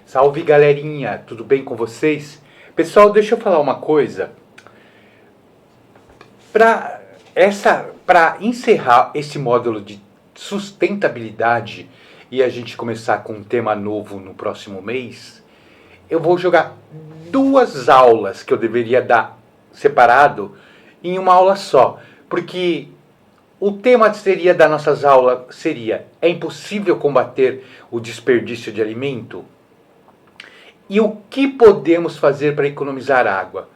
Salve galerinha, tudo bem com vocês? Pessoal, deixa eu falar uma coisa. Para encerrar esse módulo de sustentabilidade e a gente começar com um tema novo no próximo mês, eu vou jogar duas aulas que eu deveria dar separado em uma aula só, porque o tema da nossas aulas seria: é impossível combater o desperdício de alimento? E o que podemos fazer para economizar água?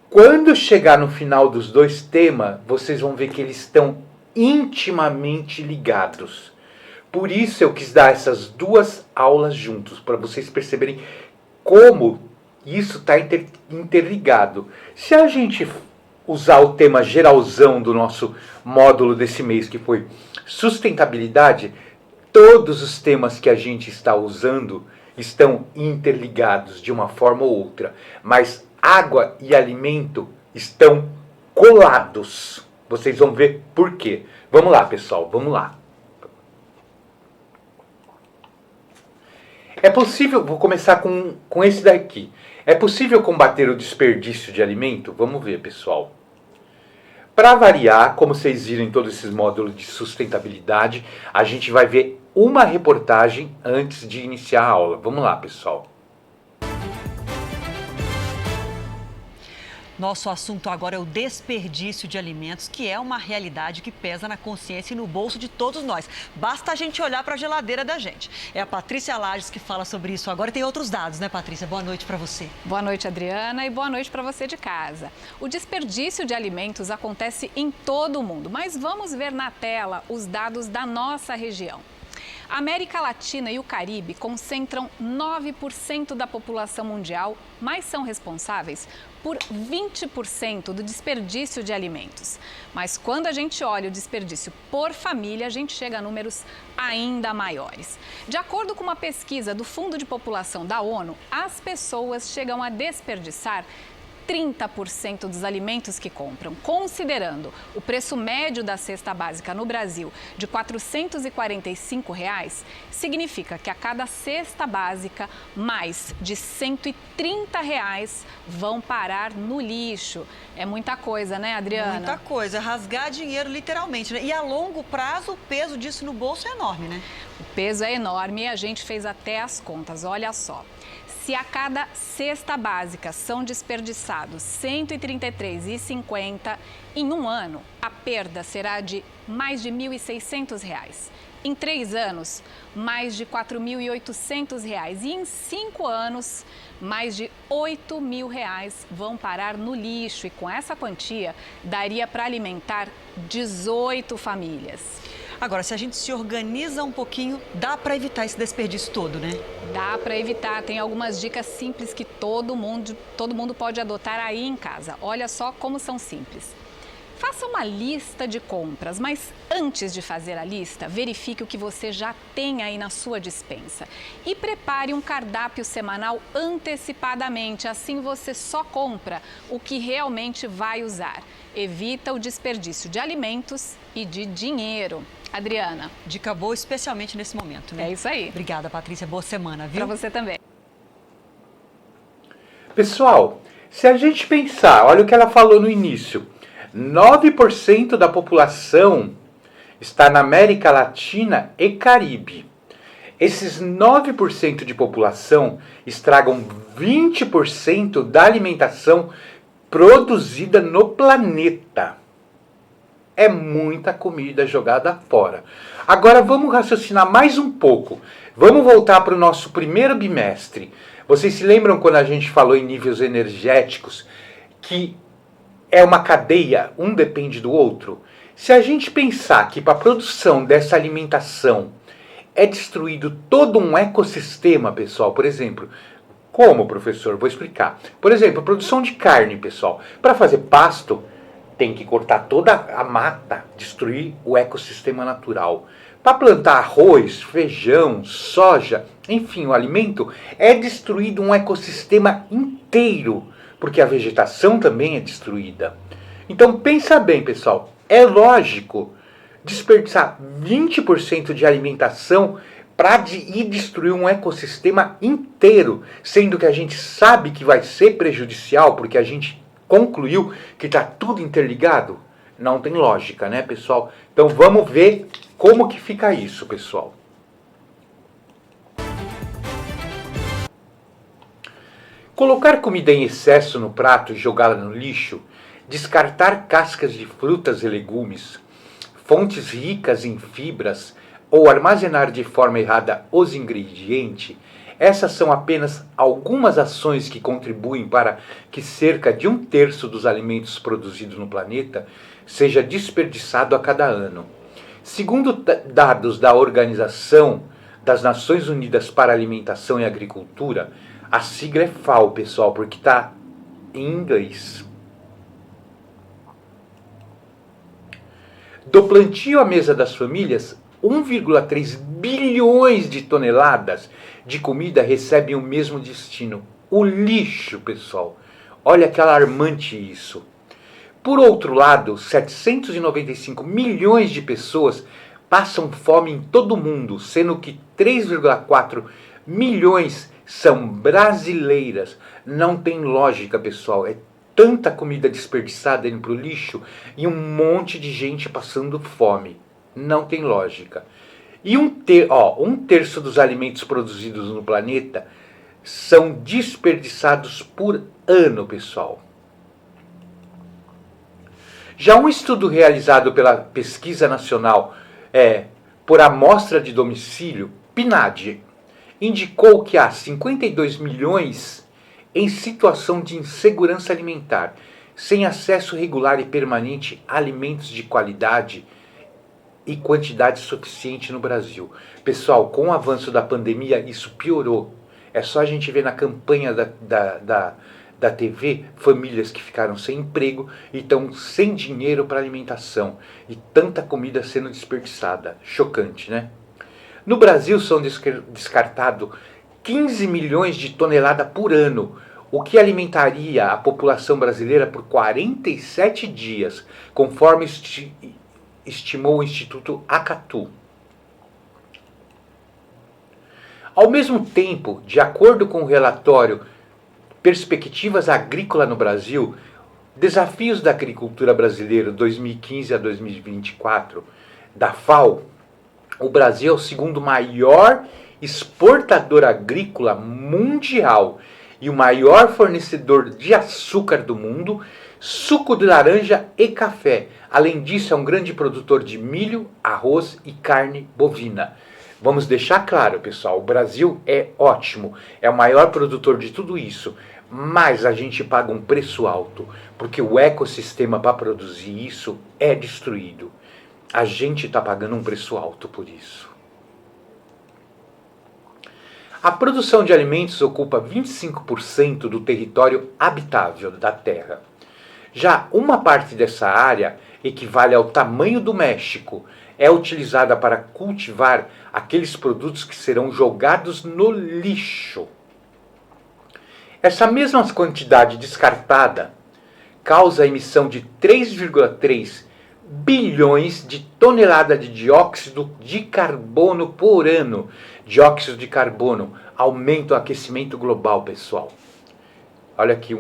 Quando chegar no final dos dois temas, vocês vão ver que eles estão intimamente ligados. Por isso eu quis dar essas duas aulas juntos, para vocês perceberem como isso está interligado. Se a gente usar o tema geralzão do nosso módulo desse mês, que foi sustentabilidade, todos os temas que a gente está usando estão interligados de uma forma ou outra, mas água e alimento estão colados. Vocês vão ver por quê. Vamos lá, pessoal, vamos lá. É possível, vou começar com esse daqui. É possível combater o desperdício de alimento? Vamos ver, pessoal. Para variar, como vocês viram em todos esses módulos de sustentabilidade, a gente vai ver uma reportagem antes de iniciar a aula. Vamos lá, pessoal. Nosso assunto agora é o desperdício de alimentos, que é uma realidade que pesa na consciência e no bolso de todos nós. Basta a gente olhar para a geladeira da gente. É a Patrícia Lages que fala sobre isso agora. Tem outros dados, né, Patrícia? Boa noite para você. Boa noite, Adriana, e boa noite para você de casa. O desperdício de alimentos acontece em todo o mundo, mas vamos ver na tela os dados da nossa região. A América Latina e o Caribe concentram 9% da população mundial, mas são responsáveis por 20% do desperdício de alimentos. Mas quando a gente olha o desperdício por família, a gente chega a números ainda maiores. De acordo com uma pesquisa do Fundo de População da ONU, as pessoas chegam a desperdiçar 30% dos alimentos que compram. Considerando o preço médio da cesta básica no Brasil de R$ 445, significa que a cada cesta básica, mais de R$ 130 vão parar no lixo. É muita coisa, né, Adriana? Muita coisa. Rasgar dinheiro, literalmente, né? E a longo prazo, o peso disso no bolso é enorme, né? O peso é enorme e a gente fez até as contas. Olha só. Se a cada cesta básica são desperdiçados R$ 133,50 em um ano, a perda será de mais de R$ 1.600. Em 3 anos, mais de R$ 4.800. E em 5 anos, mais de R$ 8.000 vão parar no lixo. E com essa quantia, daria para alimentar 18 famílias. Agora, se a gente se organiza um pouquinho, dá para evitar esse desperdício todo, né? Dá para evitar. Tem algumas dicas simples que todo mundo pode adotar aí em casa. Olha só como são simples. Faça uma lista de compras, mas antes de fazer a lista, verifique o que você já tem aí na sua despensa. E prepare um cardápio semanal antecipadamente, assim você só compra o que realmente vai usar. Evita o desperdício de alimentos e de dinheiro. Adriana. Dica boa, especialmente nesse momento, né? É isso aí. Obrigada, Patrícia. Boa semana, viu? Para você também. Pessoal, se a gente pensar, olha o que ela falou no início. 9% da população está na América Latina e Caribe. Esses 9% de população estragam 20% da alimentação produzida no planeta. É muita comida jogada fora. Agora vamos raciocinar mais um pouco. Vamos voltar para o nosso primeiro bimestre. Vocês se lembram quando a gente falou em níveis energéticos que é uma cadeia, um depende do outro? Se a gente pensar que para a produção dessa alimentação é destruído todo um ecossistema, pessoal, por exemplo, como, professor? Vou explicar. Por exemplo, a produção de carne, pessoal. Para fazer pasto, tem que cortar toda a mata, destruir o ecossistema natural. Para plantar arroz, feijão, soja, enfim, o alimento, é destruído um ecossistema inteiro, porque a vegetação também é destruída. Então pensa bem, pessoal, é lógico desperdiçar 20% de alimentação para ir destruir um ecossistema inteiro, sendo que a gente sabe que vai ser prejudicial, porque a gente concluiu que está tudo interligado? Não tem lógica, né, pessoal? Então vamos ver como que fica isso, pessoal. Colocar comida em excesso no prato e jogá-la no lixo, descartar cascas de frutas e legumes, fontes ricas em fibras ou armazenar de forma errada os ingredientes, essas são apenas algumas ações que contribuem para que cerca de 1/3 dos alimentos produzidos no planeta seja desperdiçado a cada ano. Segundo dados da Organização das Nações Unidas para a Alimentação e Agricultura, a sigla é FAO, pessoal, porque está em inglês. Do plantio à mesa das famílias, 1,3 bilhões de toneladas de comida recebem o mesmo destino: o lixo, pessoal. Olha que alarmante isso. Por outro lado, 795 milhões de pessoas passam fome em todo o mundo, sendo que 3,4 milhões são brasileiras. Não tem lógica, pessoal. É tanta comida desperdiçada indo para o lixo e um monte de gente passando fome. Não tem lógica. E 1/3 dos alimentos produzidos no planeta são desperdiçados por ano, pessoal. Já um estudo realizado pela Pesquisa Nacional por Amostra de Domicílio, PNAD, indicou que há 52 milhões em situação de insegurança alimentar, sem acesso regular e permanente a alimentos de qualidade e quantidade suficiente no Brasil. Pessoal, com o avanço da pandemia, isso piorou. É só a gente ver na campanha da TV, famílias que ficaram sem emprego e estão sem dinheiro para alimentação. E tanta comida sendo desperdiçada. Chocante, né? No Brasil são descartados 15 milhões de toneladas por ano, o que alimentaria a população brasileira por 47 dias, conforme estimou o Instituto Acatu. Ao mesmo tempo, de acordo com o relatório Perspectivas Agrícolas no Brasil, Desafios da Agricultura Brasileira 2015 a 2024, da FAO, o Brasil é o segundo maior exportador agrícola mundial e o maior fornecedor de açúcar do mundo, suco de laranja e café. Além disso, é um grande produtor de milho, arroz e carne bovina. Vamos deixar claro, pessoal, o Brasil é ótimo, é o maior produtor de tudo isso, mas a gente paga um preço alto, porque o ecossistema para produzir isso é destruído. A gente está pagando um preço alto por isso. A produção de alimentos ocupa 25% do território habitável da Terra. Já uma parte dessa área, equivale ao tamanho do México, é utilizada para cultivar aqueles produtos que serão jogados no lixo. Essa mesma quantidade descartada causa a emissão de 3,3 bilhões de toneladas de dióxido de carbono por ano. Dióxido de carbono aumenta o aquecimento global, pessoal. Olha aqui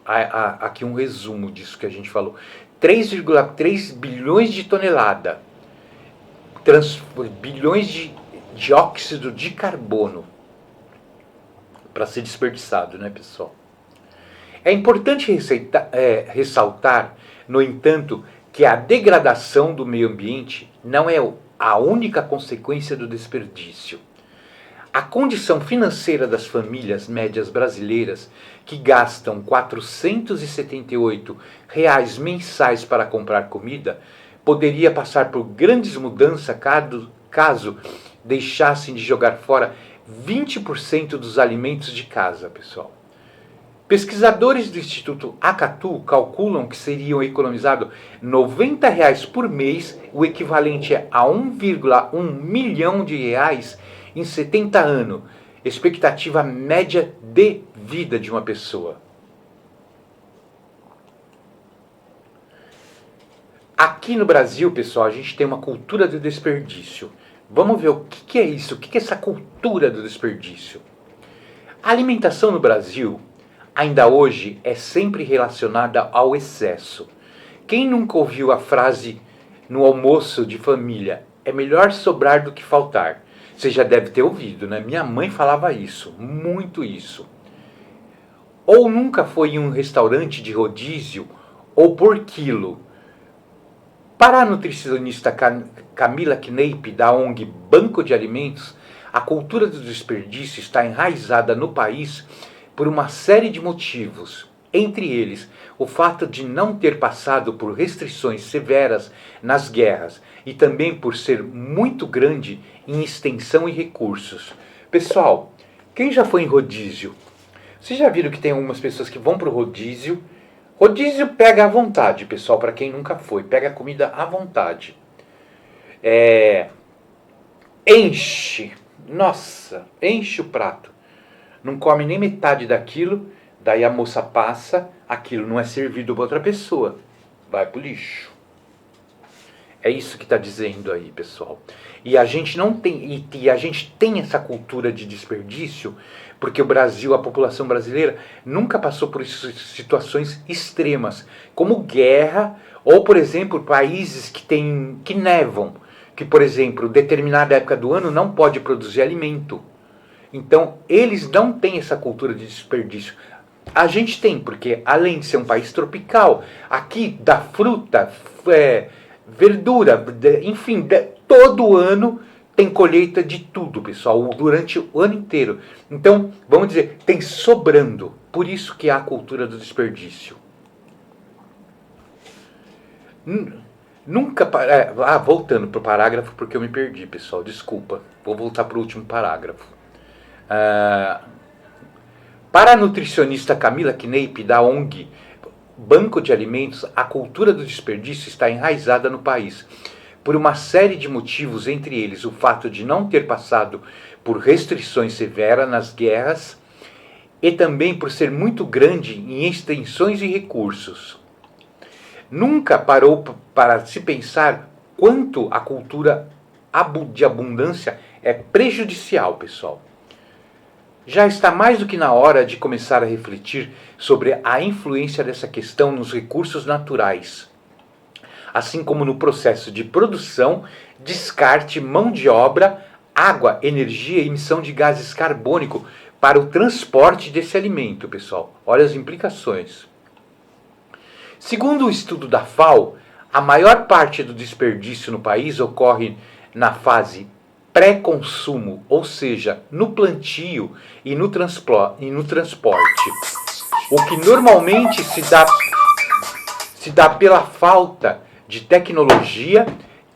aqui um resumo disso que a gente falou. 3,3 bilhões de tonelada. Bilhões de dióxido de carbono para ser desperdiçado, né, pessoal? É importante ressaltar, no entanto, que a degradação do meio ambiente não é a única consequência do desperdício. A condição financeira das famílias médias brasileiras, que gastam R$ 478 mensais para comprar comida, poderia passar por grandes mudanças caso deixassem de jogar fora 20% dos alimentos de casa, pessoal. Pesquisadores do Instituto Acatu calculam que seriam economizados R$ 90 por mês, o equivalente a 1,1 milhão de reais em 70 anos, expectativa média de vida de uma pessoa. Aqui no Brasil, pessoal, a gente tem uma cultura do desperdício. Vamos ver o que é isso, o que é essa cultura do desperdício. A alimentação no Brasil, ainda hoje, é sempre relacionada ao excesso. Quem nunca ouviu a frase no almoço de família, é melhor sobrar do que faltar? Você já deve ter ouvido, né? Minha mãe falava isso, muito isso. Ou nunca foi em um restaurante de rodízio, ou por quilo. Para a nutricionista Camila Kneip, da ONG Banco de Alimentos, a cultura do desperdício está enraizada no país por uma série de motivos. Entre eles, o fato de não ter passado por restrições severas nas guerras e também por ser muito grande em extensão e recursos. Pessoal, quem já foi em rodízio? Vocês já viram que tem algumas pessoas que vão para o rodízio? Rodízio pega à vontade, pessoal, para quem nunca foi. Pega a comida à vontade. Enche. Nossa, enche o prato. Não come nem metade daquilo. Daí a moça passa, aquilo não é servido para outra pessoa. Vai pro lixo. É isso que está dizendo aí, pessoal. E a gente não tem, e a gente tem essa cultura de desperdício, porque o Brasil, a população brasileira, nunca passou por situações extremas, como guerra, ou, por exemplo, países que nevam, que, por exemplo, determinada época do ano não pode produzir alimento. Então, eles não têm essa cultura de desperdício. A gente tem, porque além de ser um país tropical, aqui dá fruta, verdura, enfim, todo ano tem colheita de tudo, pessoal, durante o ano inteiro. Então, vamos dizer, tem sobrando. Por isso que há a cultura do desperdício. Nunca... voltando para o parágrafo, porque eu me perdi, pessoal, desculpa. Vou voltar para o último parágrafo. Para a nutricionista Camila Kneip, da ONG Banco de Alimentos, a cultura do desperdício está enraizada no país, por uma série de motivos, entre eles o fato de não ter passado por restrições severas nas guerras e também por ser muito grande em extensões e recursos. Nunca parou para se pensar quanto a cultura de abundância é prejudicial, pessoal. Já está mais do que na hora de começar a refletir sobre a influência dessa questão nos recursos naturais, assim como no processo de produção, descarte, mão de obra, água, energia e emissão de gases carbônicos para o transporte desse alimento, pessoal. Olha as implicações. Segundo o estudo da FAO, a maior parte do desperdício no país ocorre na fase pré-consumo, ou seja, no plantio e no transporte. O que normalmente se dá pela falta de tecnologia,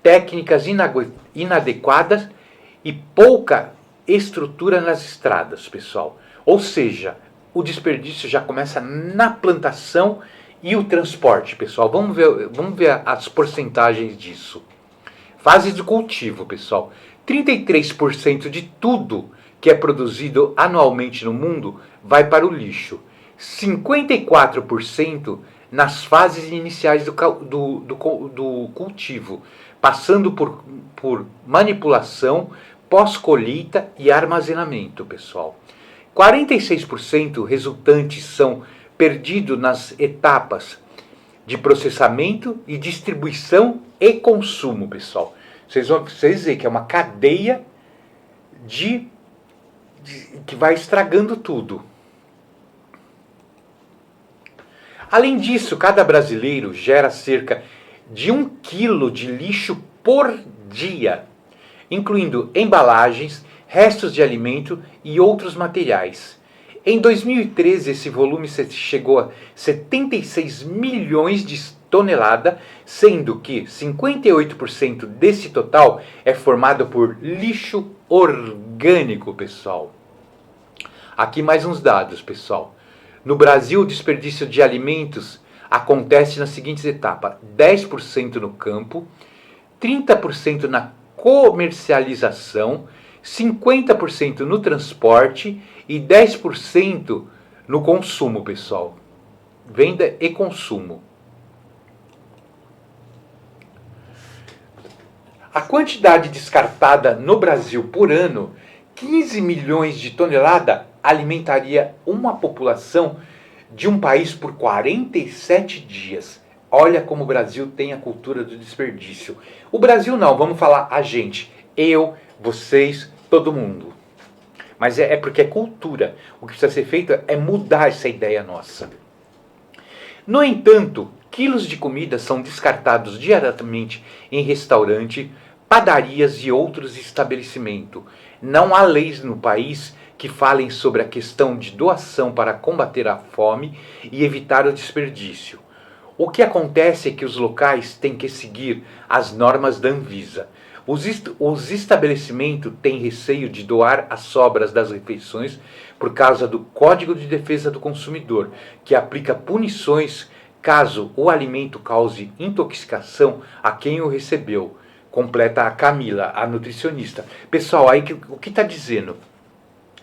técnicas inadequadas e pouca estrutura nas estradas, pessoal. Ou seja, o desperdício já começa na plantação e o transporte, pessoal. Vamos ver as porcentagens disso. Fase de cultivo, pessoal. 33% de tudo que é produzido anualmente no mundo vai para o lixo. 54% nas fases iniciais do cultivo, passando por manipulação, pós-colheita e armazenamento, pessoal. 46% resultantes são perdidos nas etapas de processamento e distribuição e consumo, pessoal. Vocês veem que é uma cadeia que vai estragando tudo. Além disso, cada brasileiro gera cerca de 1 quilo de lixo por dia, incluindo embalagens, restos de alimento e outros materiais. Em 2013, esse volume chegou a 76 milhões de toneladas, sendo que 58% desse total é formado por lixo orgânico, pessoal. Aqui mais uns dados, pessoal. No Brasil, o desperdício de alimentos acontece nas seguintes etapas: 10% no campo, 30% na comercialização, 50% no transporte e 10% no consumo, pessoal. Venda e consumo. A quantidade descartada no Brasil por ano, 15 milhões de toneladas, alimentaria uma população de um país por 47 dias. Olha como o Brasil tem a cultura do desperdício. O Brasil não, vamos falar a gente. Eu, vocês, todo mundo. Mas é porque é cultura. O que precisa ser feito é mudar essa ideia nossa. No entanto, quilos de comida são descartados diariamente em restaurante, padarias e outros estabelecimentos. Não há leis no país que falem sobre a questão de doação para combater a fome e evitar o desperdício. O que acontece é que os locais têm que seguir as normas da Anvisa. Os estabelecimentos têm receio de doar as sobras das refeições por causa do Código de Defesa do Consumidor, que aplica punições caso o alimento cause intoxicação a quem o recebeu. Completa a Camila, a nutricionista. Pessoal, aí o que está dizendo?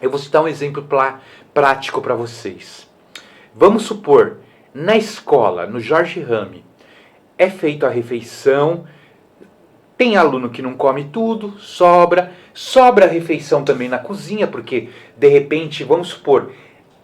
Eu vou citar um exemplo prático para vocês. Vamos supor, na escola, no Jorge Rami, é feita a refeição, tem aluno que não come tudo, sobra a refeição também na cozinha, porque, de repente, vamos supor,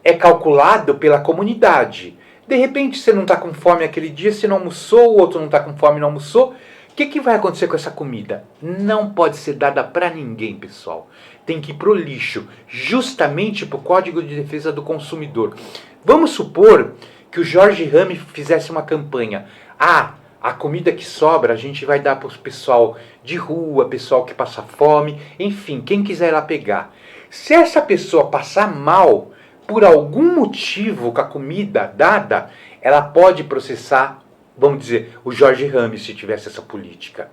é calculado pela comunidade. De repente, você não está com fome aquele dia, você não almoçou, o outro não está com fome e não almoçou. O que vai acontecer com essa comida? Não pode ser dada para ninguém, pessoal. Tem que ir pro lixo, justamente para o Código de Defesa do Consumidor. Vamos supor que o Jorge Rami fizesse uma campanha. A comida que sobra a gente vai dar para o pessoal de rua, pessoal que passa fome, enfim, quem quiser ir lá pegar. Se essa pessoa passar mal por algum motivo com a comida dada, ela pode processar, vamos dizer, o Jorge Rami se tivesse essa política.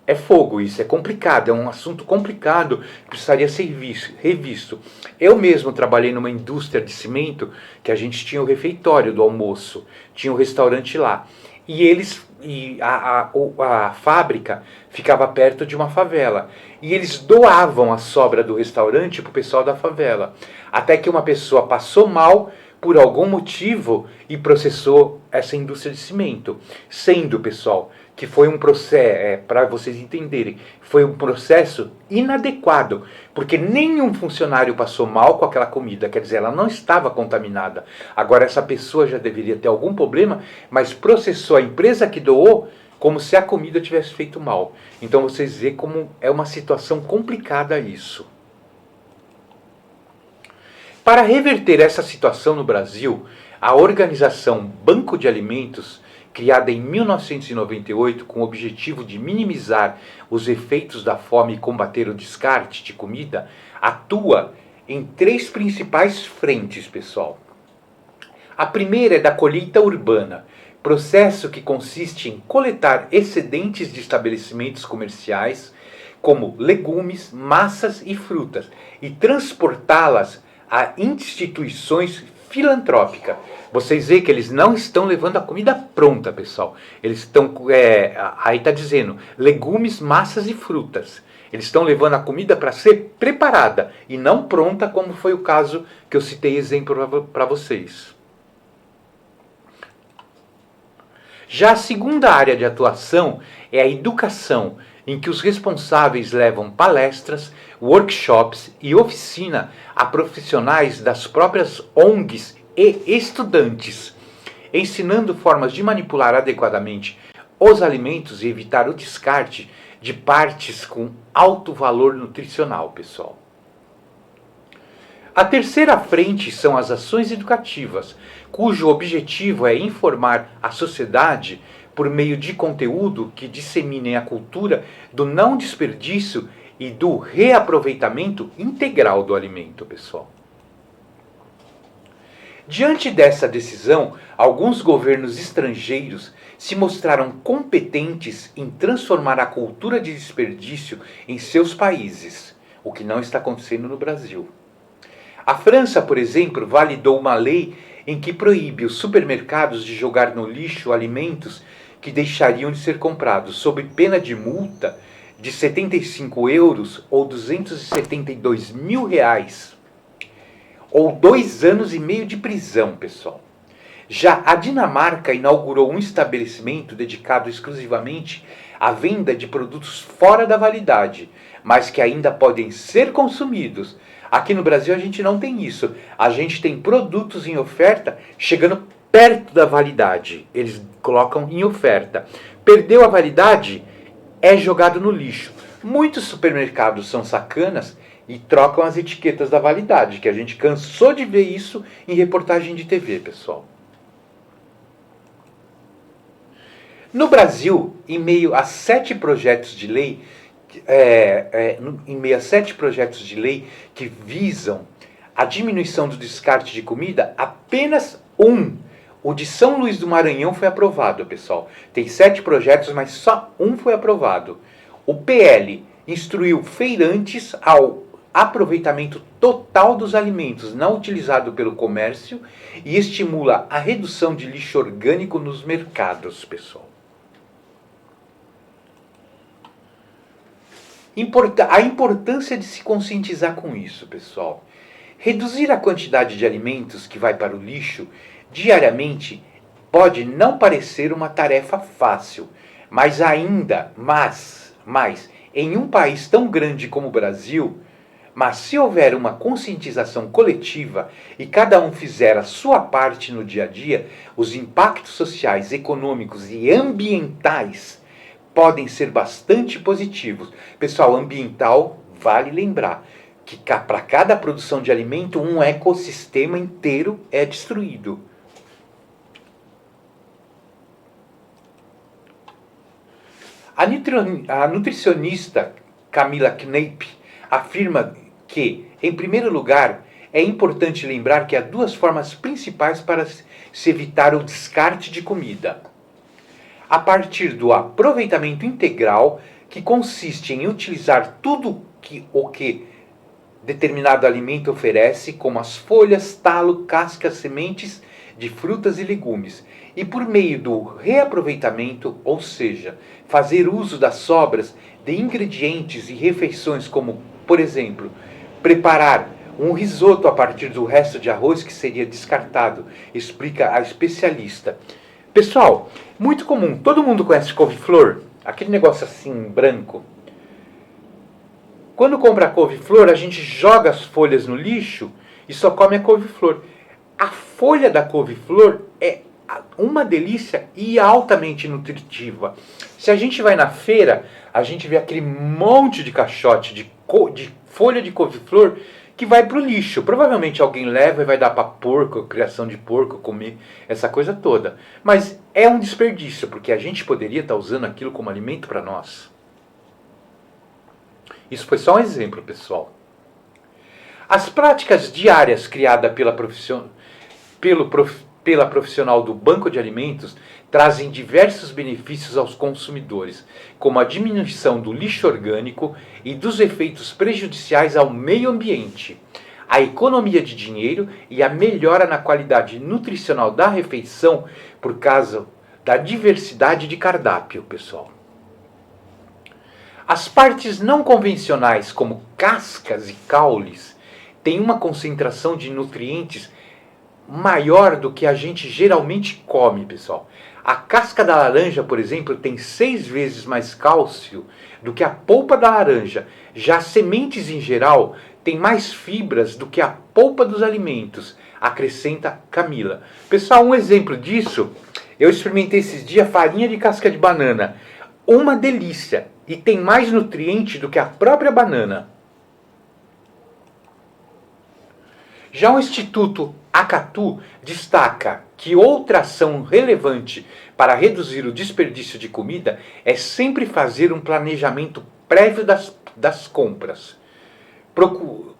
É fogo isso, é complicado, é um assunto complicado que precisaria ser revisto. Eu mesmo trabalhei numa indústria de cimento que a gente tinha o refeitório do almoço, tinha um restaurante lá. E a fábrica ficava perto de uma favela. E eles doavam a sobra do restaurante para o pessoal da favela. Até que uma pessoa passou mal por algum motivo e processou essa indústria de cimento. Sendo, pessoal, que foi um processo, para vocês entenderem, foi um processo inadequado, porque nenhum funcionário passou mal com aquela comida, quer dizer, ela não estava contaminada. Agora essa pessoa já deveria ter algum problema, mas processou a empresa que doou como se a comida tivesse feito mal. Então vocês veem como é uma situação complicada isso. Para reverter essa situação no Brasil, a organização Banco de Alimentos, criada em 1998 com o objetivo de minimizar os efeitos da fome e combater o descarte de comida, atua em 3 principais frentes, pessoal. A primeira é da colheita urbana, processo que consiste em coletar excedentes de estabelecimentos comerciais, como legumes, massas e frutas, e transportá-las a instituições filantrópicas. Vocês veem que eles não estão levando a comida pronta, pessoal. Eles estão, aí está dizendo, legumes, massas e frutas. Eles estão levando a comida para ser preparada e não pronta, como foi o caso que eu citei exemplo para vocês. Já a segunda área de atuação é a educação, em que os responsáveis levam palestras, workshops e oficina a profissionais das próprias ONGs e estudantes, ensinando formas de manipular adequadamente os alimentos e evitar o descarte de partes com alto valor nutricional, pessoal. A terceira frente são as ações educativas, cujo objetivo é informar a sociedade por meio de conteúdo que disseminem a cultura do não desperdício e do reaproveitamento integral do alimento, pessoal. Diante dessa decisão, alguns governos estrangeiros se mostraram competentes em transformar a cultura de desperdício em seus países, o que não está acontecendo no Brasil. A França, por exemplo, validou uma lei em que proíbe os supermercados de jogar no lixo alimentos que deixariam de ser comprados, sob pena de multa de 75 euros ou 272 mil reais, ou 2 anos e meio de prisão, pessoal. Já a Dinamarca inaugurou um estabelecimento dedicado exclusivamente à venda de produtos fora da validade, mas que ainda podem ser consumidos. Aqui no Brasil a gente não tem isso. A gente tem produtos em oferta chegando perto da validade. Eles colocam em oferta. Perdeu a validade, é jogado no lixo. Muitos supermercados são sacanas e trocam as etiquetas da validade, que a gente cansou de ver isso em reportagem de TV, pessoal. No Brasil, em meio a 7 projetos de lei, que visam a diminuição do descarte de comida, apenas o de São Luís do Maranhão, foi aprovado, pessoal. Tem 7 projetos, mas só um foi aprovado. O PL instruiu feirantes ao aproveitamento total dos alimentos não utilizados pelo comércio e estimula a redução de lixo orgânico nos mercados, pessoal. A importância de se conscientizar com isso, pessoal. Reduzir a quantidade de alimentos que vai para o lixo diariamente pode não parecer uma tarefa fácil, mas em um país tão grande como o Brasil, mas se houver uma conscientização coletiva e cada um fizer a sua parte no dia a dia, os impactos sociais, econômicos e ambientais podem ser bastante positivos. Pessoal, ambiental, vale lembrar que para cada produção de alimento, um ecossistema inteiro é destruído. A nutricionista Camila Kneip afirma que, em primeiro lugar, é importante lembrar que há 2 formas principais para se evitar o descarte de comida. A partir do aproveitamento integral, que consiste em utilizar tudo o que determinado alimento oferece, como as folhas, talo, cascas, sementes de frutas e legumes, e por meio do reaproveitamento, ou seja, fazer uso das sobras de ingredientes e refeições, como, por exemplo, preparar um risoto a partir do resto de arroz que seria descartado, explica a especialista. Pessoal, muito comum, todo mundo conhece couve-flor? Aquele negócio assim, branco. Quando compra a couve-flor, a gente joga as folhas no lixo e só come a couve-flor. A folha da couve-flor é uma delícia e altamente nutritiva. Se a gente vai na feira, a gente vê aquele monte de caixote de folha de couve-flor que vai para o lixo. Provavelmente alguém leva e vai dar para porco, criação de porco, comer, essa coisa toda. Mas é um desperdício, porque a gente poderia estar usando aquilo como alimento para nós. Isso foi só um exemplo, pessoal. As práticas diárias criadas pela profissional do Banco de Alimentos trazem diversos benefícios aos consumidores, como a diminuição do lixo orgânico e dos efeitos prejudiciais ao meio ambiente, a economia de dinheiro e a melhora na qualidade nutricional da refeição por causa da diversidade de cardápio, pessoal. As partes não convencionais, como cascas e caules, têm uma concentração de nutrientes maior do que a gente geralmente come, pessoal. A casca da laranja, por exemplo, tem 6 vezes mais cálcio do que a polpa da laranja. Já as sementes em geral têm mais fibras do que a polpa dos alimentos, acrescenta Camila. Pessoal, um exemplo disso, eu experimentei esses dias farinha de casca de banana. Uma delícia! E tem mais nutriente do que a própria banana. Já o Instituto Acatu destaca que outra ação relevante para reduzir o desperdício de comida é sempre fazer um planejamento prévio das compras.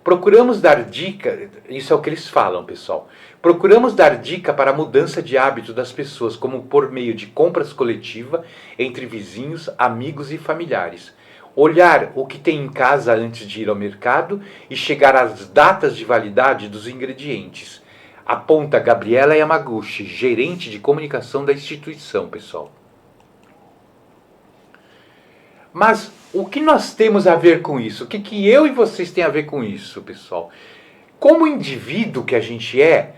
Procuramos dar dica, isso é o que eles falam, pessoal. Procuramos dar dica para a mudança de hábito das pessoas, como por meio de compras coletivas entre vizinhos, amigos e familiares. Olhar o que tem em casa antes de ir ao mercado e chegar às datas de validade dos ingredientes. Aponta Gabriela Yamaguchi, gerente de comunicação da instituição, pessoal. Mas o que nós temos a ver com isso? O que eu e vocês têm a ver com isso, pessoal? Como indivíduo que a gente é,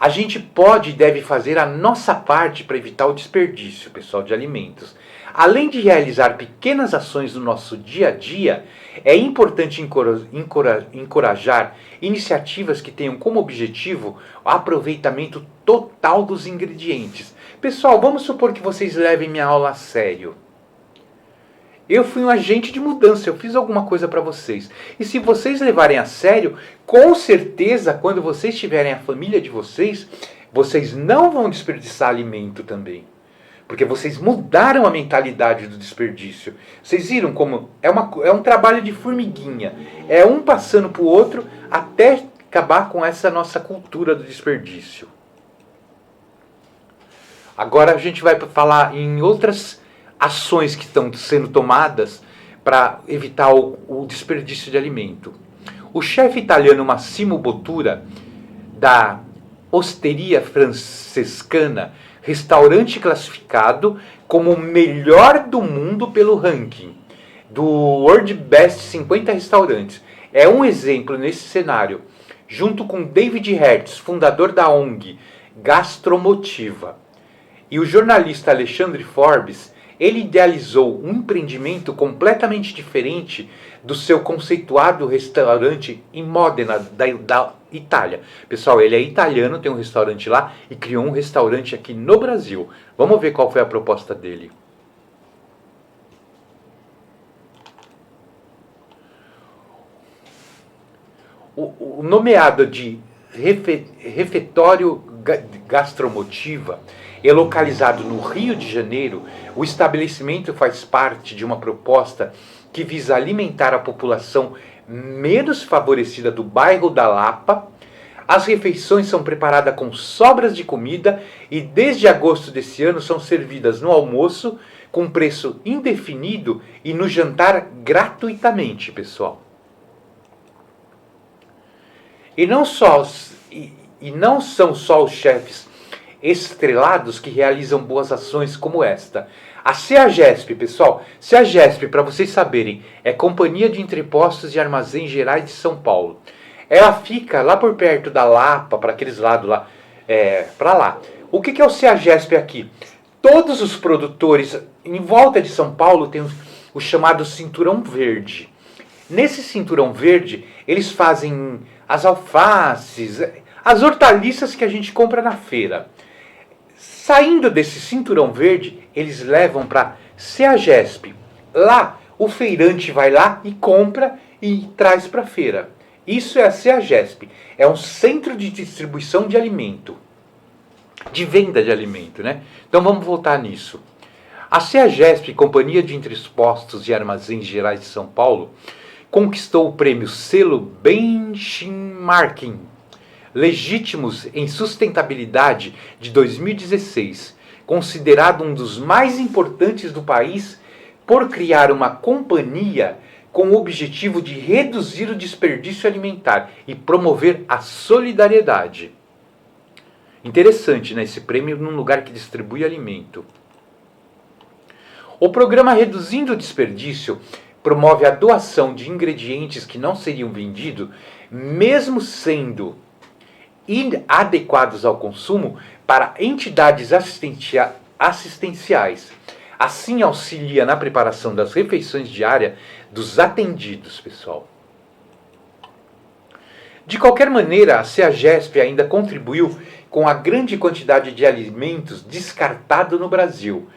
A gente pode e deve fazer a nossa parte para evitar o desperdício, pessoal, de alimentos. Além de realizar pequenas ações no nosso dia a dia, é importante encorajar iniciativas que tenham como objetivo o aproveitamento total dos ingredientes. Pessoal, vamos supor que vocês levem minha aula a sério. Eu fui um agente de mudança, eu fiz alguma coisa para vocês. E se vocês levarem a sério, com certeza, quando vocês tiverem a família de vocês, vocês não vão desperdiçar alimento também. Porque vocês mudaram a mentalidade do desperdício. Vocês viram como é um trabalho de formiguinha. É um passando para o outro até acabar com essa nossa cultura do desperdício. Agora a gente vai falar em outras ações que estão sendo tomadas para evitar o desperdício de alimento. O chefe italiano Massimo Bottura, da Osteria Francescana, restaurante classificado como o melhor do mundo pelo ranking do World Best 50 Restaurantes. É um exemplo nesse cenário, junto com David Hertz, fundador da ONG Gastromotiva, e o jornalista Alexandre Forbes. Ele idealizou um empreendimento completamente diferente do seu conceituado restaurante em Modena, da Itália. Pessoal, ele é italiano, tem um restaurante lá e criou um restaurante aqui no Brasil. Vamos ver qual foi a proposta dele. O nomeado de refeitório Gastromotiva é localizado no Rio de Janeiro. O estabelecimento faz parte de uma proposta que visa alimentar a população menos favorecida do bairro da Lapa. As refeições são preparadas com sobras de comida e desde agosto desse ano são servidas no almoço com preço indefinido e no jantar gratuitamente, pessoal. E não são só os chefes estrelados que realizam boas ações como esta. A CEAGESP, pessoal, CEAGESP, para vocês saberem, é Companhia de Entrepostos e Armazéns Gerais de São Paulo. Ela fica lá por perto da Lapa, para aqueles lados lá, para lá. O que é o CEAGESP aqui? Todos os produtores em volta de São Paulo têm o chamado Cinturão Verde. Nesse Cinturão Verde, eles fazem as alfaces, as hortaliças que a gente compra na feira. Saindo desse Cinturão Verde, eles levam para CEAGESP. Lá, o feirante vai lá e compra e traz para a feira. Isso é a CEAGESP. É um centro de distribuição de alimento. De venda de alimento, né? Então vamos voltar nisso. A CEAGESP, Companhia de Entrepostos e Armazéns Gerais de São Paulo, conquistou o prêmio Selo Benchmarking Legítimos em Sustentabilidade de 2016, considerado um dos mais importantes do país por criar uma companhia com o objetivo de reduzir o desperdício alimentar e promover a solidariedade. Interessante, né? Esse prêmio num lugar que distribui alimento. O programa Reduzindo o Desperdício promove a doação de ingredientes que não seriam vendidos, mesmo sendo inadequados ao consumo, para entidades assistenciais. Assim auxilia na preparação das refeições diárias dos atendidos, pessoal. De qualquer maneira, a CEAGESP ainda contribuiu com a grande quantidade de alimentos descartados no Brasil.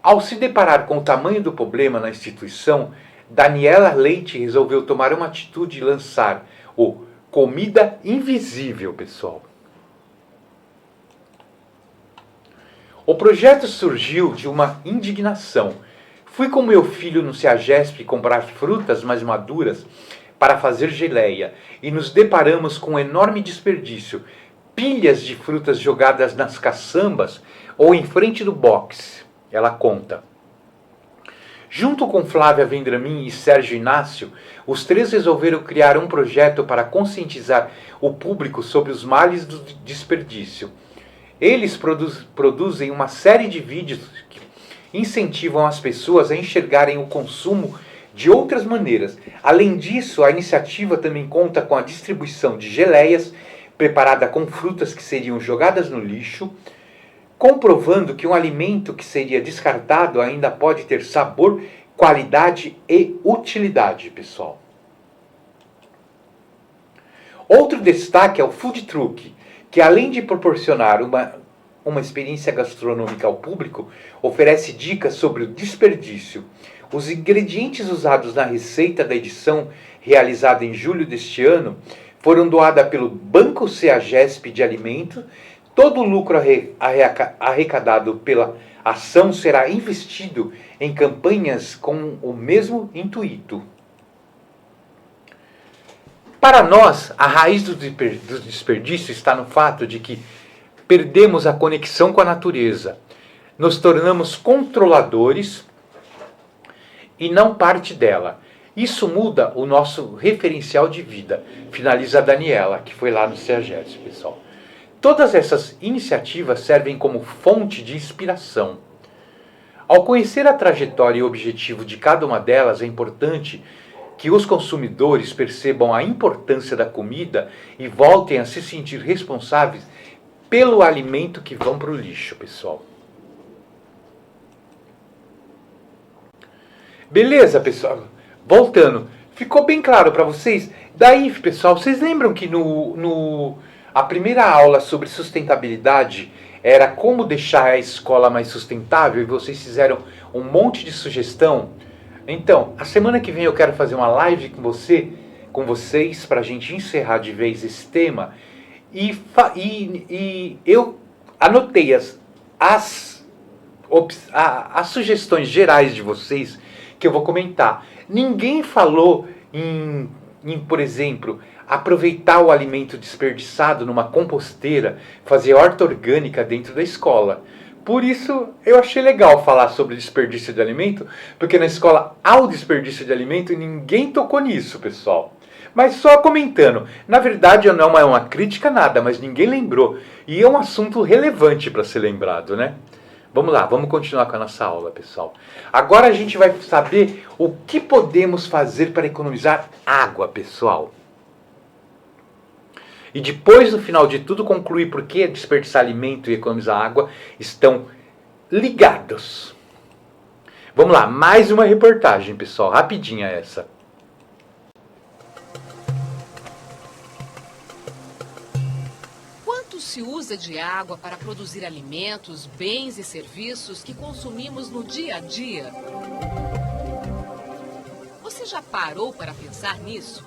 Ao se deparar com o tamanho do problema na instituição, Daniela Leite resolveu tomar uma atitude e lançar o Comida Invisível, pessoal. O projeto surgiu de uma indignação. Fui com meu filho no CEAGESP comprar frutas mais maduras para fazer geleia e nos deparamos com um enorme desperdício. Pilhas de frutas jogadas nas caçambas ou em frente do box, ela conta. Junto com Flávia Vendramin e Sérgio Inácio, os três resolveram criar um projeto para conscientizar o público sobre os males do desperdício. Eles produzem uma série de vídeos que incentivam as pessoas a enxergarem o consumo de outras maneiras. Além disso, a iniciativa também conta com a distribuição de geleias preparada com frutas que seriam jogadas no lixo, comprovando que um alimento que seria descartado ainda pode ter sabor, qualidade e utilidade, pessoal. Outro destaque é o food truck, que além de proporcionar uma experiência gastronômica ao público, oferece dicas sobre o desperdício. Os ingredientes usados na receita da edição, realizada em julho deste ano, foram doados pelo Banco CEAGESP de Alimentos. Todo o lucro arrecadado pela ação será investido em campanhas com o mesmo intuito. Para nós, a raiz do desperdício está no fato de que perdemos a conexão com a natureza, nos tornamos controladores e não parte dela. Isso muda o nosso referencial de vida, finaliza a Daniela, que foi lá no CEAGESP, pessoal. Todas essas iniciativas servem como fonte de inspiração. Ao conhecer a trajetória e o objetivo de cada uma delas, é importante que os consumidores percebam a importância da comida e voltem a se sentir responsáveis pelo alimento que vão para o lixo, pessoal. Beleza, pessoal? Voltando, ficou bem claro para vocês? Daí, pessoal, vocês lembram que a primeira aula sobre sustentabilidade era como deixar a escola mais sustentável e vocês fizeram um monte de sugestão? Então, a semana que vem eu quero fazer uma live com vocês para a gente encerrar de vez esse tema e eu anotei as sugestões gerais de vocês que eu vou comentar. Ninguém falou em, por exemplo, aproveitar o alimento desperdiçado numa composteira, fazer horta orgânica dentro da escola. Por isso, eu achei legal falar sobre desperdício de alimento, porque na escola há o desperdício de alimento e ninguém tocou nisso, pessoal. Mas só comentando, na verdade não é uma crítica nada, mas ninguém lembrou. E é um assunto relevante para ser lembrado, né? Vamos lá, vamos continuar com a nossa aula, pessoal. Agora a gente vai saber o que podemos fazer para economizar água, pessoal. E depois, no final de tudo, concluir por que desperdiçar alimento e economizar água estão ligados. Vamos lá, mais uma reportagem, pessoal. Rapidinha essa. Quanto se usa de água para produzir alimentos, bens e serviços que consumimos no dia a dia? Você já parou para pensar nisso?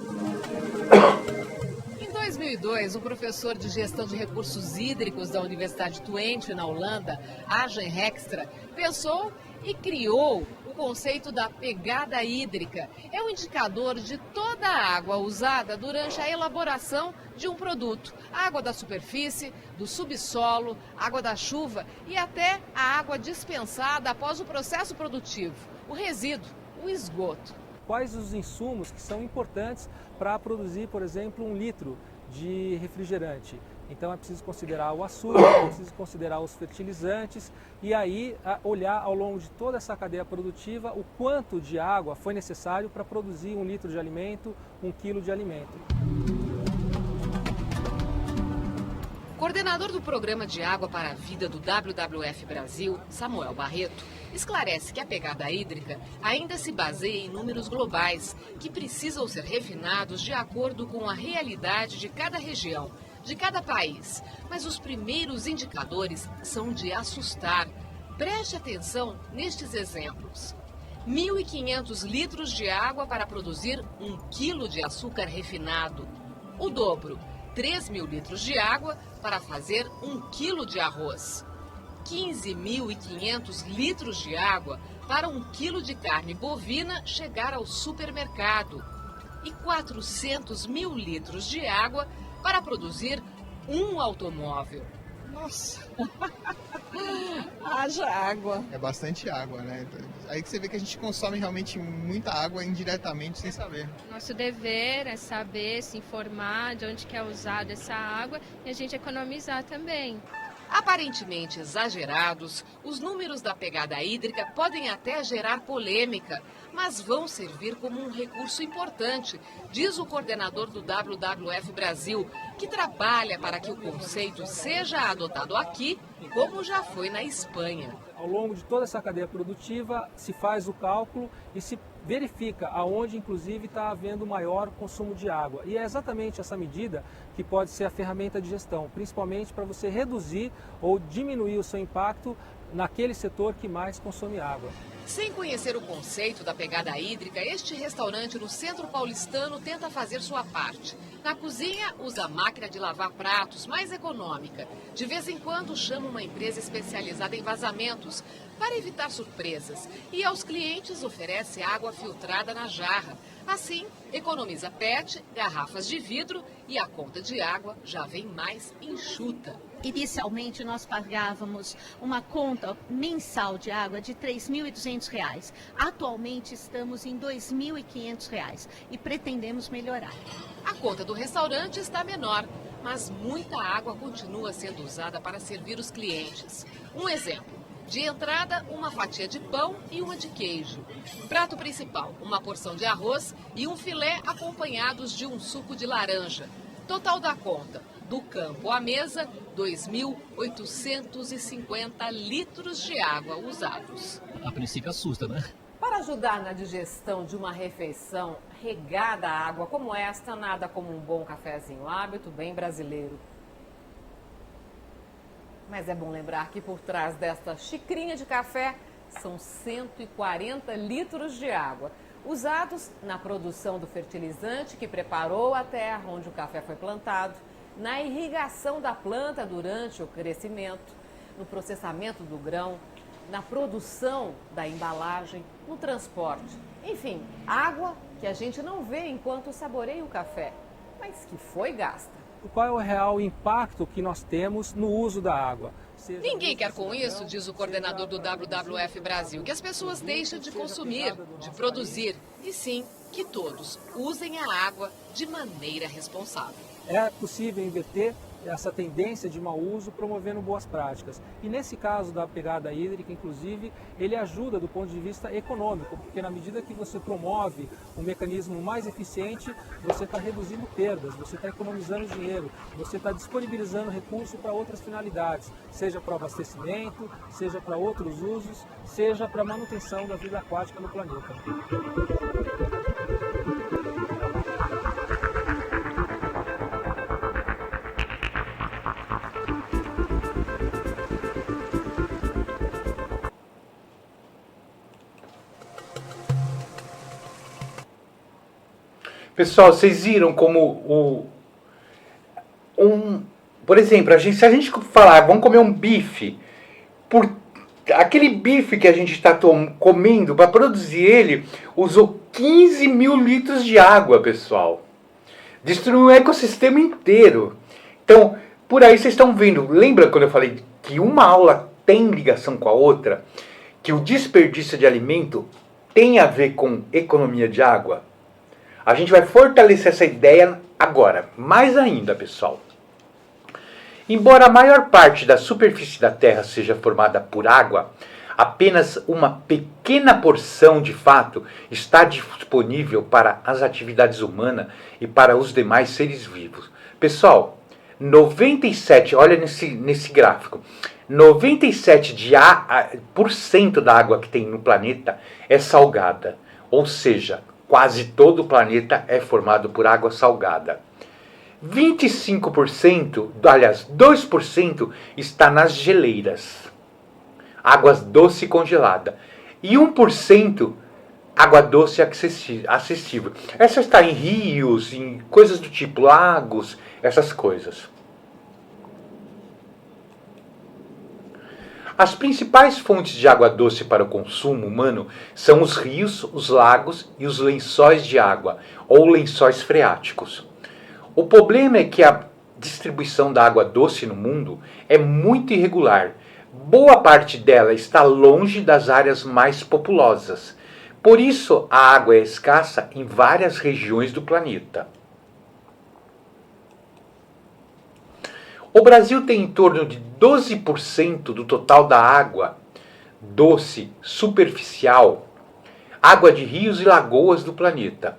Em 2002, um professor de gestão de recursos hídricos da Universidade Twente, na Holanda, Arjen Hextra, pensou e criou o conceito da pegada hídrica. É um indicador de toda a água usada durante a elaboração de um produto. Água da superfície, do subsolo, água da chuva e até a água dispensada após o processo produtivo, o resíduo, o esgoto. Quais os insumos que são importantes para produzir, por exemplo, 1 litro de refrigerante. Então é preciso considerar o açúcar, é preciso considerar os fertilizantes e aí olhar ao longo de toda essa cadeia produtiva o quanto de água foi necessário para produzir 1 litro de alimento, 1 quilo de alimento. Coordenador do Programa de Água para a Vida do WWF Brasil, Samuel Barreto, esclarece que a pegada hídrica ainda se baseia em números globais, que precisam ser refinados de acordo com a realidade de cada região, de cada país. Mas os primeiros indicadores são de assustar. Preste atenção nestes exemplos. 1.500 litros de água para produzir 1 quilo de açúcar refinado. O dobro, 3.000 litros de água para fazer 1 quilo de arroz. 15.500 litros de água para 1 quilo de carne bovina chegar ao supermercado. E 400.000 litros de água para produzir 1 automóvel. Nossa! Haja água. É bastante água, né? Aí que você vê que a gente consome realmente muita água indiretamente sem saber. Nosso dever é saber, se informar de onde que é usada essa água e a gente economizar também. Aparentemente exagerados, os números da pegada hídrica podem até gerar polêmica, mas vão servir como um recurso importante, diz o coordenador do WWF Brasil, que trabalha para que o conceito seja adotado aqui, como já foi na Espanha. Ao longo de toda essa cadeia produtiva, se faz o cálculo e se verifica aonde, inclusive, está havendo maior consumo de água. E é exatamente essa medida que pode ser a ferramenta de gestão, principalmente para você reduzir ou diminuir o seu impacto naquele setor que mais consome água. Sem conhecer o conceito da pegada hídrica, este restaurante no centro paulistano tenta fazer sua parte. Na cozinha, usa a máquina de lavar pratos, mais econômica. De vez em quando, chama uma empresa especializada em vazamentos para evitar surpresas. E aos clientes oferece água filtrada na jarra. Assim, economiza PET, garrafas de vidro e a conta de água já vem mais enxuta. Inicialmente, nós pagávamos uma conta mensal de água de R$ 3.200. Atualmente, estamos em R$ 2.500 e pretendemos melhorar. A conta do restaurante está menor, mas muita água continua sendo usada para servir os clientes. Um exemplo. De entrada, uma fatia de pão e uma de queijo. Prato principal, uma porção de arroz e um filé acompanhados de um suco de laranja. Total da conta, do campo à mesa, 2.850 litros de água usados. A princípio assusta, né? Para ajudar na digestão de uma refeição regada a água como esta, nada como um bom cafezinho, hábito bem brasileiro. Mas é bom lembrar que por trás desta xicrinha de café são 140 litros de água, usados na produção do fertilizante que preparou a terra onde o café foi plantado, na irrigação da planta durante o crescimento, no processamento do grão, na produção da embalagem, no transporte. Enfim, água que a gente não vê enquanto saboreia o café, mas que foi gasta. Qual é o real impacto que nós temos no uso da água? Ninguém quer com isso, diz o coordenador do WWF Brasil, que as pessoas deixem de consumir, de produzir, e sim que todos usem a água de maneira responsável. É possível inverter essa tendência de mau uso promovendo boas práticas. E nesse caso da pegada hídrica, inclusive, ele ajuda do ponto de vista econômico, porque na medida que você promove um mecanismo mais eficiente, você está reduzindo perdas, você está economizando dinheiro, você está disponibilizando recursos para outras finalidades, seja para o abastecimento, seja para outros usos, seja para a manutenção da vida aquática no planeta. Pessoal, vocês viram como por exemplo, se a gente falar, vamos comer um bife, aquele bife que a gente está comendo, para produzir ele, usou 15 mil litros de água, pessoal. Destruiu o ecossistema inteiro. Então, por aí vocês estão vendo, lembra quando eu falei que uma aula tem ligação com a outra? Que o desperdício de alimento tem a ver com economia de água? A gente vai fortalecer essa ideia agora, mais ainda, pessoal. Embora a maior parte da superfície da Terra seja formada por água, apenas uma pequena porção, de fato, está disponível para as atividades humanas e para os demais seres vivos. Pessoal, 97, olha nesse gráfico, 97% da água que tem no planeta é salgada, ou seja, quase todo o planeta é formado por água salgada. 25%, aliás, 2% está nas geleiras, águas doce congelada. E 1% água doce acessível. Essa está em rios, em coisas do tipo lagos, essas coisas. As principais fontes de água doce para o consumo humano são os rios, os lagos e os lençóis de água, ou lençóis freáticos. O problema é que a distribuição da água doce no mundo é muito irregular. Boa parte dela está longe das áreas mais populosas. Por isso, a água é escassa em várias regiões do planeta. O Brasil tem em torno de 12% do total da água doce superficial, água de rios e lagoas do planeta.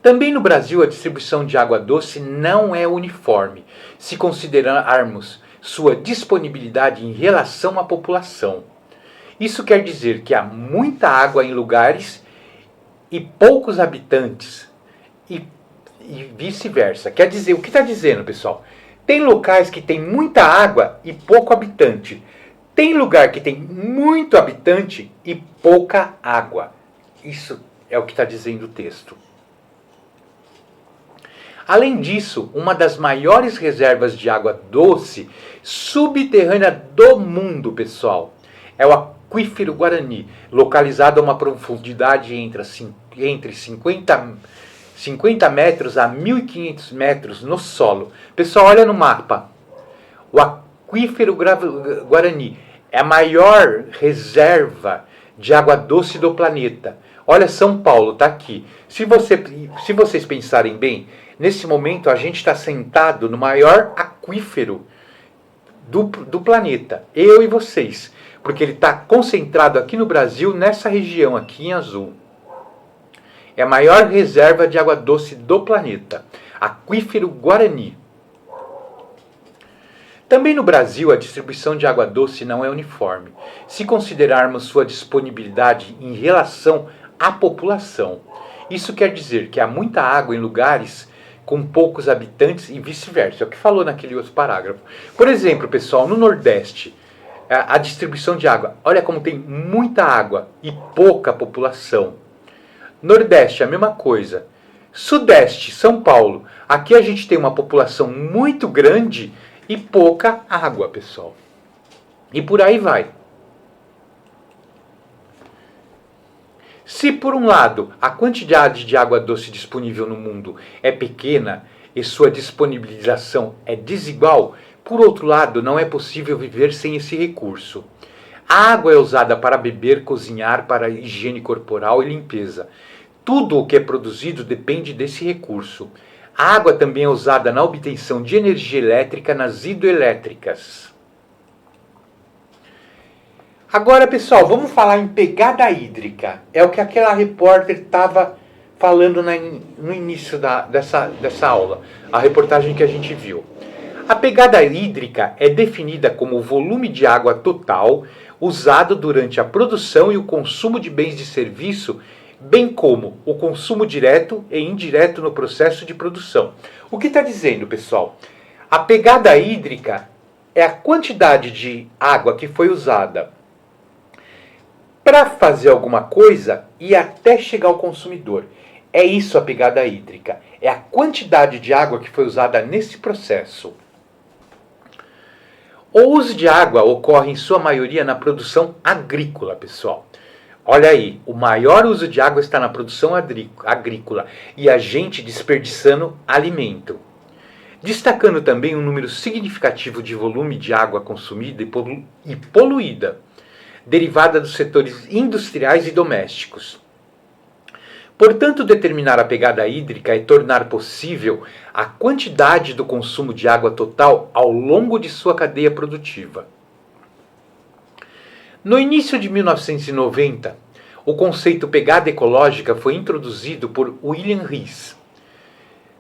Também no Brasil, a distribuição de água doce não é uniforme, se considerarmos sua disponibilidade em relação à população. Isso quer dizer que há muita água em lugares e poucos habitantes, e vice-versa. Quer dizer, o que está dizendo, pessoal? Tem locais que tem muita água e pouco habitante. Tem lugar que tem muito habitante e pouca água. Isso é o que está dizendo o texto. Além disso, uma das maiores reservas de água doce subterrânea do mundo, pessoal, é o Aquífero Guarani, localizado a uma profundidade entre 50 metros a 1.500 metros no solo. Pessoal, olha no mapa. O Aquífero Guarani é a maior reserva de água doce do planeta. Olha, São Paulo está aqui. Se vocês pensarem bem, nesse momento a gente está sentado no maior aquífero do planeta. Eu e vocês. Porque ele está concentrado aqui no Brasil, nessa região aqui em azul. É a maior reserva de água doce do planeta. Aquífero Guarani. Também no Brasil, a distribuição de água doce não é uniforme, se considerarmos sua disponibilidade em relação à população. Isso quer dizer que há muita água em lugares com poucos habitantes e vice-versa. É o que falou naquele outro parágrafo. Por exemplo, pessoal, no Nordeste, a distribuição de água. Olha como tem muita água e pouca população. Nordeste, a mesma coisa. Sudeste, São Paulo. Aqui a gente tem uma população muito grande e pouca água, pessoal. E por aí vai. Se por um lado a quantidade de água doce disponível no mundo é pequena e sua disponibilização é desigual, por outro lado não é possível viver sem esse recurso. A água é usada para beber, cozinhar, para higiene corporal e limpeza. Tudo o que é produzido depende desse recurso. A água também é usada na obtenção de energia elétrica nas hidroelétricas. Agora, pessoal, vamos falar em pegada hídrica. É o que aquela repórter estava falando no início dessa aula, a reportagem que a gente viu. A pegada hídrica é definida como o volume de água total usado durante a produção e o consumo de bens de serviço, bem como o consumo direto e indireto no processo de produção. O que está dizendo, pessoal? A pegada hídrica é a quantidade de água que foi usada para fazer alguma coisa e até chegar ao consumidor. É isso a pegada hídrica. É a quantidade de água que foi usada nesse processo. O uso de água ocorre em sua maioria na produção agrícola, pessoal. Olha aí, o maior uso de água está na produção agrícola e a gente desperdiçando alimento. Destacando também um número significativo de volume de água consumida e poluída, derivada dos setores industriais e domésticos. Portanto, determinar a pegada hídrica é tornar possível a quantidade do consumo de água total ao longo de sua cadeia produtiva. No início de 1990, o conceito pegada ecológica foi introduzido por William Rees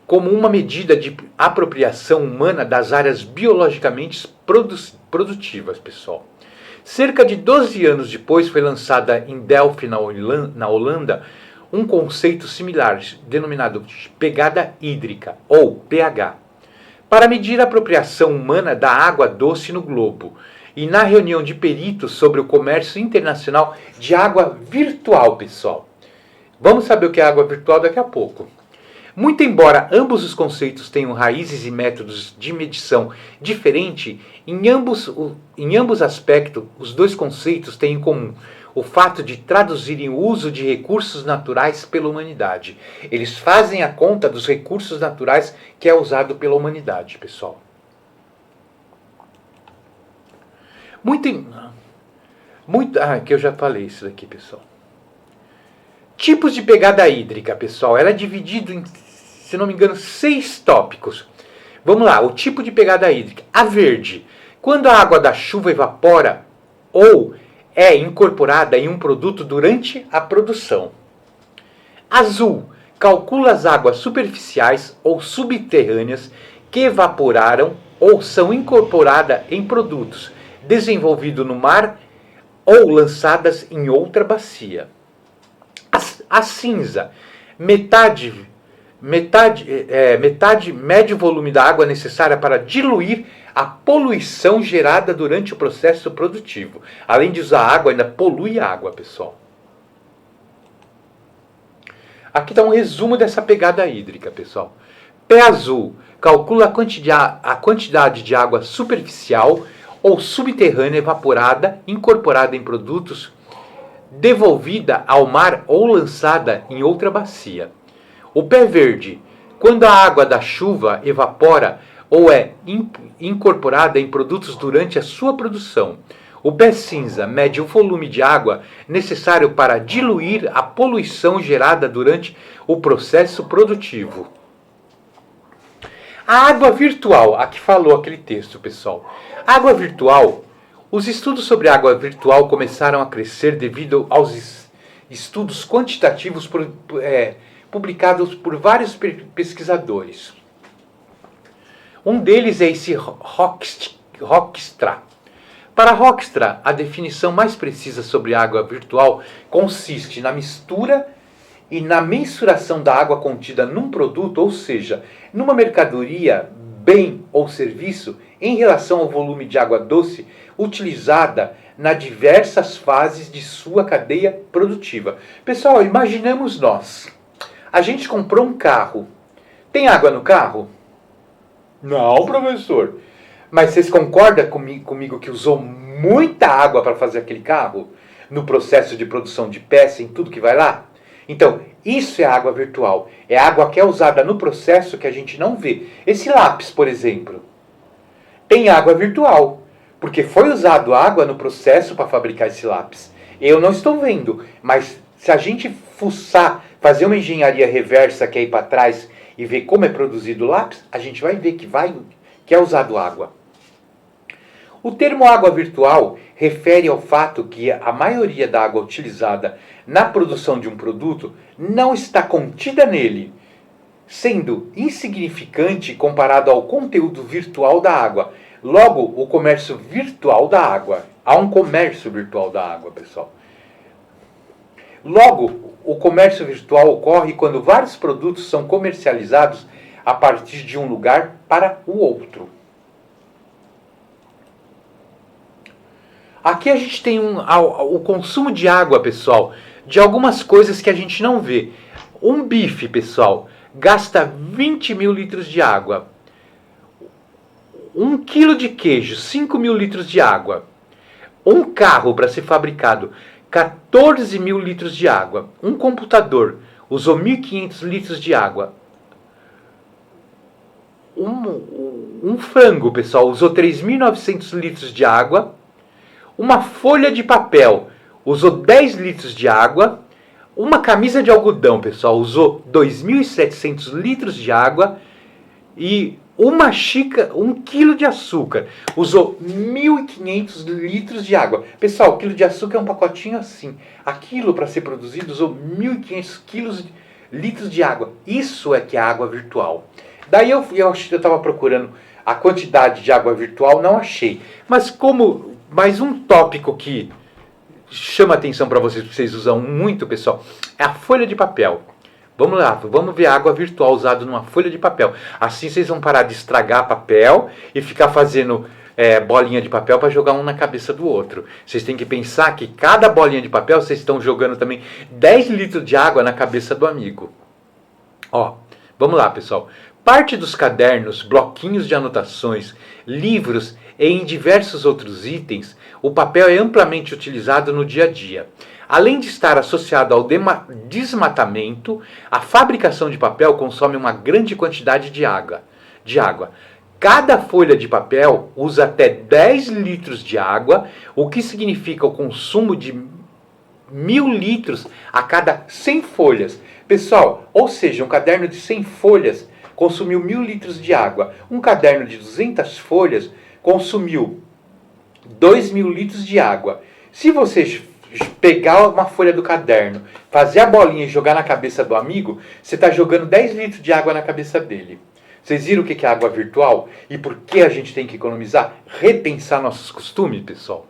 como uma medida de apropriação humana das áreas biologicamente produtivas, pessoal. Cerca de 12 anos depois foi lançada em Delft, na Holanda, um conceito similar, denominado pegada hídrica, ou pH, para medir a apropriação humana da água doce no globo, e na reunião de peritos sobre o comércio internacional de água virtual, pessoal. Vamos saber o que é água virtual daqui a pouco. Muito embora ambos os conceitos tenham raízes e métodos de medição diferentes, em ambos aspectos, os dois conceitos têm em comum o fato de traduzirem o uso de recursos naturais pela humanidade. Eles fazem a conta dos recursos naturais que é usado pela humanidade, pessoal. Que eu já falei isso daqui, pessoal. Tipos de pegada hídrica, pessoal. Ela é dividida em, se não me engano, 6 tópicos. Vamos lá, o tipo de pegada hídrica. A verde, quando a água da chuva evapora ou é incorporada em um produto durante a produção. Azul, calcula as águas superficiais ou subterrâneas que evaporaram ou são incorporadas em produtos desenvolvidos no mar ou lançadas em outra bacia. A cinza, médio volume da água necessária para diluir a poluição gerada durante o processo produtivo. Além de usar água, ainda polui a água, pessoal. Aqui está um resumo dessa pegada hídrica, pessoal. Pé azul, calcula a quantidade de água superficial ou subterrânea evaporada, incorporada em produtos, devolvida ao mar ou lançada em outra bacia. O pé verde, quando a água da chuva evapora ou é incorporada em produtos durante a sua produção. O pé cinza mede o volume de água necessário para diluir a poluição gerada durante o processo produtivo. A água virtual, aqui falou aquele texto, pessoal. Água virtual, os estudos sobre água virtual começaram a crescer devido aos estudos quantitativos publicados por vários pesquisadores. Um deles é esse Hoekstra. Para Hoekstra, a definição mais precisa sobre água virtual consiste na mistura e na mensuração da água contida num produto, ou seja, numa mercadoria, bem ou serviço, em relação ao volume de água doce utilizada nas diversas fases de sua cadeia produtiva. Pessoal, imaginemos nós. A gente comprou um carro. Tem água no carro? Não, professor. Mas vocês concordam comigo que usou muita água para fazer aquele carro? No processo de produção de peça, em tudo que vai lá? Então, isso é água virtual. É água que é usada no processo que a gente não vê. Esse lápis, por exemplo, tem água virtual. Porque foi usado água no processo para fabricar esse lápis. Eu não estou vendo. Mas se a gente fuçar, fazer uma engenharia reversa que é ir para trás e ver como é produzido o lápis, a gente vai ver que é usado água. O termo água virtual refere ao fato que a maioria da água utilizada na produção de um produto não está contida nele, sendo insignificante comparado ao conteúdo virtual da água. Logo, o comércio virtual da água. Há um comércio virtual da água, pessoal. Logo, o comércio virtual ocorre quando vários produtos são comercializados a partir de um lugar para o outro. Aqui a gente tem o consumo de água, pessoal, de algumas coisas que a gente não vê. Um bife, pessoal, gasta 20 mil litros de água. 1 quilo de queijo, 5 mil litros de água. Um carro para ser fabricado, 14 mil litros de água. Um computador usou 1.500 litros de água. Um frango, pessoal, usou 3.900 litros de água. Uma folha de papel usou 10 litros de água. Uma camisa de algodão, pessoal, usou 2.700 litros de água. E uma xícara, 1 quilo de açúcar usou 1.500 litros de água. Pessoal, o quilo de açúcar é um pacotinho assim. Aquilo, para ser produzido, usou 1.500 litros de água. Isso é que é água virtual. Daí eu estava procurando a quantidade de água virtual, não achei. Mas mais um tópico que chama atenção para vocês, porque vocês usam muito, pessoal, é a folha de papel. Vamos lá, vamos ver a água virtual usada numa folha de papel. Assim vocês vão parar de estragar papel e ficar fazendo bolinha de papel para jogar um na cabeça do outro. Vocês têm que pensar que cada bolinha de papel vocês estão jogando também 10 litros de água na cabeça do amigo. Ó, vamos lá, pessoal. Parte dos cadernos, bloquinhos de anotações, livros e em diversos outros itens, o papel é amplamente utilizado no dia a dia. Além de estar associado ao desmatamento, a fabricação de papel consome uma grande quantidade de água. Cada folha de papel usa até 10 litros de água, o que significa o consumo de 1.000 litros a cada 100 folhas. Pessoal, ou seja, um caderno de 100 folhas consumiu 1.000 litros de água. Um caderno de 200 folhas consumiu 2.000 litros de água. Se você pegar uma folha do caderno, fazer a bolinha e jogar na cabeça do amigo, você está jogando 10 litros de água na cabeça dele. Vocês viram o que é água virtual? E por que a gente tem que economizar? Repensar nossos costumes, pessoal.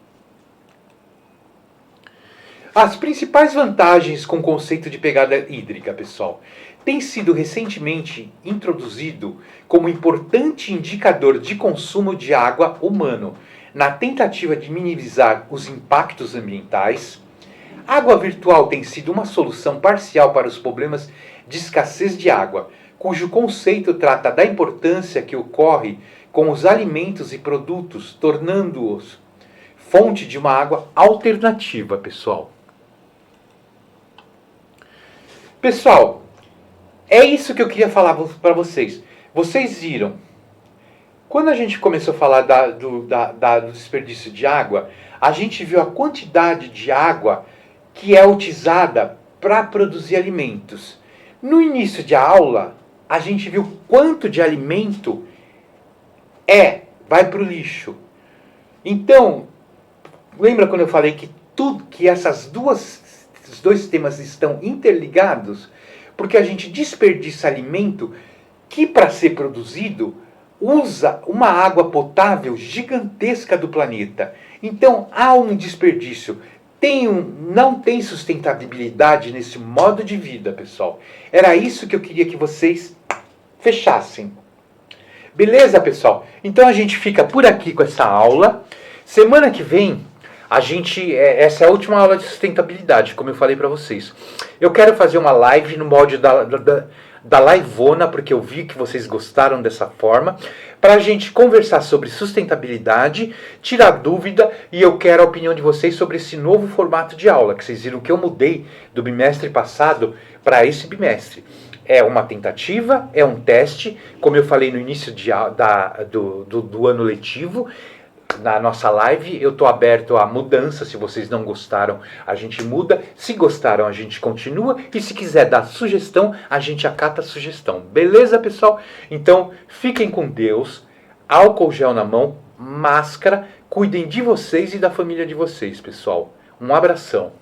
As principais vantagens com o conceito de pegada hídrica, pessoal, tem sido recentemente introduzido como importante indicador de consumo de água humano, na tentativa de minimizar os impactos ambientais. A água virtual tem sido uma solução parcial para os problemas de escassez de água, cujo conceito trata da importância que ocorre com os alimentos e produtos, tornando-os fonte de uma água alternativa, pessoal. Pessoal, é isso que eu queria falar para vocês. Vocês viram, quando a gente começou a falar do desperdício de água, a gente viu a quantidade de água que é utilizada para produzir alimentos. No início de aula, a gente viu quanto de alimento vai para o lixo. Então, lembra quando eu falei que esses dois temas estão interligados? Porque a gente desperdiça alimento que, para ser produzido, usa uma água potável gigantesca do planeta. Então, há um desperdício. Não tem sustentabilidade nesse modo de vida, pessoal. Era isso que eu queria que vocês fechassem. Beleza, pessoal? Então a gente fica por aqui com essa aula. Semana que vem, essa é a última aula de sustentabilidade, como eu falei para vocês. Eu quero fazer uma live no molde da Liveona, porque eu vi que vocês gostaram dessa forma, para a gente conversar sobre sustentabilidade, tirar dúvida, e eu quero a opinião de vocês sobre esse novo formato de aula, que vocês viram que eu mudei do bimestre passado para esse bimestre. É uma tentativa, é um teste, como eu falei no início do ano letivo. Na nossa live, eu estou aberto à mudança. Se vocês não gostaram, a gente muda. Se gostaram, a gente continua. E se quiser dar sugestão, a gente acata a sugestão. Beleza, pessoal? Então, fiquem com Deus. Álcool gel na mão, máscara. Cuidem de vocês e da família de vocês, pessoal. Um abração.